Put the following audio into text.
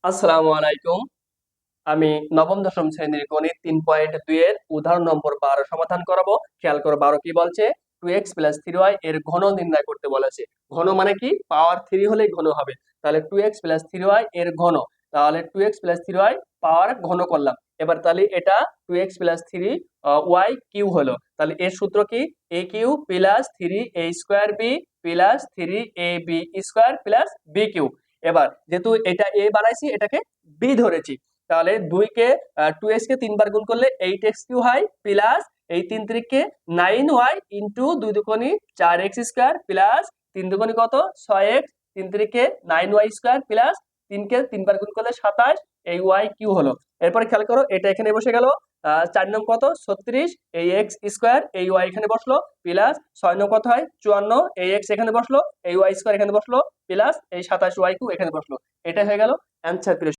আসসালামু আলাইকুম। আমি নবম দশম শ্রেণীর গণিত ৩.২ এর উদাহরণ নম্বর ১২ সমাধান করাবো। খেয়াল করো ১২ কি বলছে? 2x + 3y এর ঘন নির্ণয় করতে বলেছে। ঘন মানে কি? পাওয়ার 3 হলেই ঘন হবে। তাহলে 2x + 3y এর ঘন। তাহলে 2x + 3y পাওয়ার ঘন করলাম। এবার তাহলে এটা 2x + 3 y কিউ হলো। তাহলে এর সূত্র কি? a³ + 3a² b + 3ab² + bq। এবার যেহেতু এটা a বানাইছি, এটাকে b ধরেছি। তাহলে 2x কে 3 বার গুণ করলে 8x³ হয় প্লাস এই 3 3 9y ইনটু 2 দুগুণে 4x² প্লাস 3 দুগুণে কত 6x 3 3 9y² প্লাস 3 কে 3 বার গুণ করলে 27 এই y কিউ হলো। এরপরে খেয়াল করো এটা এখানে বসে গেল। 4 নং কত 36 এই x² এই y এখানে বসলো প্লাস 6 নং কত হয় 54 এই x এখানে বসলো এই y² এখানে বসলো প্লাস এই 27y কিউ এখানে বসলো। এটা হয়ে গেল অ্যানসার।